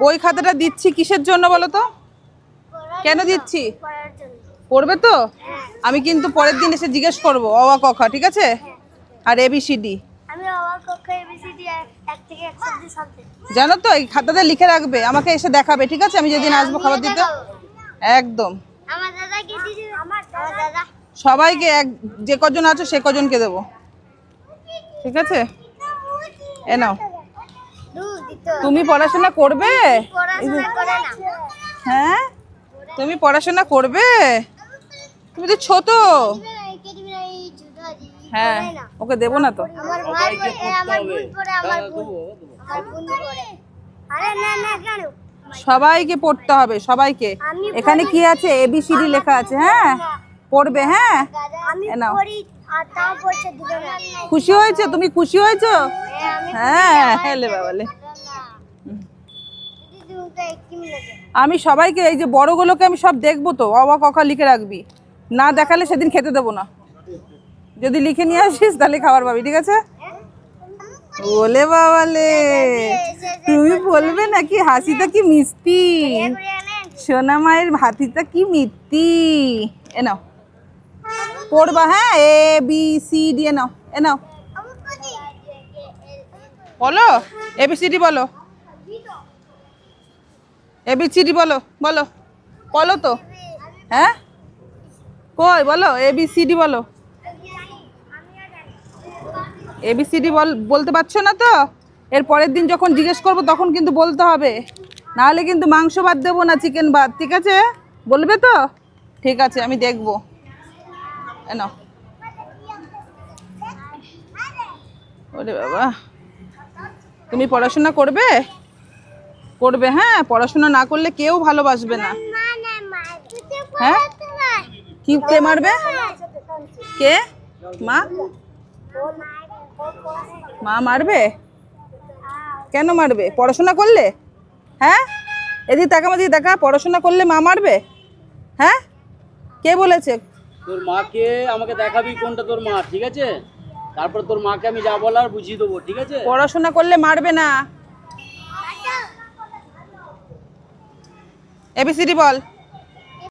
বই খাতাটা দিচ্ছি কিসের জন্য বলো তো? কেন দিচ্ছি? পড়বে তো? আমি কিন্তু পরের দিন এসে জিজ্ঞেস করবো অ আ ক খ, ঠিক আছে? আর ABCD জানো তো, এই খাতাতে লিখে রাখবে, আমাকে এসে দেখাবে, ঠিক আছে? আমি যেদিন আসবো খাবার দিতে একদম সবাইকে যে কজন আছো সে কজনকে দেবো, ঠিক আছে? এ নাও। তুমি পড়াশোনা করবে? হ্যাঁ, তুমি পড়াশোনা করবে? তুমি তো ছোট। হ্যাঁ, ওকে দেবো না তো। সবাইকে পড়তে হবে, সবাইকে। এখানে কি আছে? ABCD লেখা আছে। হ্যাঁ, পড়বে। হ্যাঁ, নাও। খুশি হয়েছে? তুমি খুশি হয়েছো? হ্যাঁ, হেলে বাবালে। আমি সবাইকে, এই যে বড়গুলোকে আমি সব দেখবো তো, অ আ ক খ লিখে রাখবি। না দেখালে সেদিন খেতে দেবো না। যদি লিখে নিয়ে আসিস তাহলে খাবার পাবি, ঠিক আছে? বলে বাবালে, তুমি বলবে নাকি হাসিটা কি মিষ্টি, সোনা মায়ের হাসিটা কি মিষ্টি। এ নাও, পড়বা। হ্যাঁ, ABCD এ নাও, এ নাও। বলো ABCD, বলো ABCD, বলো বলো বলো তো। হ্যাঁ, কই বলো ABCD, বলো ABCD বলতে পারছো না তো? এর পরের দিন যখন জিজ্ঞেস করবো তখন কিন্তু বলতে হবে, নাহলে কিন্তু মাংস ভাত দেবো না, চিকেন ভাত, ঠিক আছে? বলবে তো? ঠিক আছে, আমি দেখবো। নাও। ওরে বাবা, তুমি পড়াশোনা করবে? করবে। হ্যাঁ, পড়াশোনা না করলে কেউ ভালোবাসবে না। হ্যাঁ, কি কে মারবে? কে? মা? মা মারবে? কেন মারবে? পড়াশোনা করলে? হ্যাঁ, এদিকে তাকা, আমাদের দেখা, পড়াশোনা করলে মা মারবে? হ্যাঁ, কে বলেছে? তোর মাকে আমাকে দেখাবি কোনটা তোর মা, ঠিক আছে? তারপর তোর মাকে আমি যা বলার বুঝিয়ে দেবো, ঠিক আছে? পড়াশোনা করলে মারবে না। ABCD বল।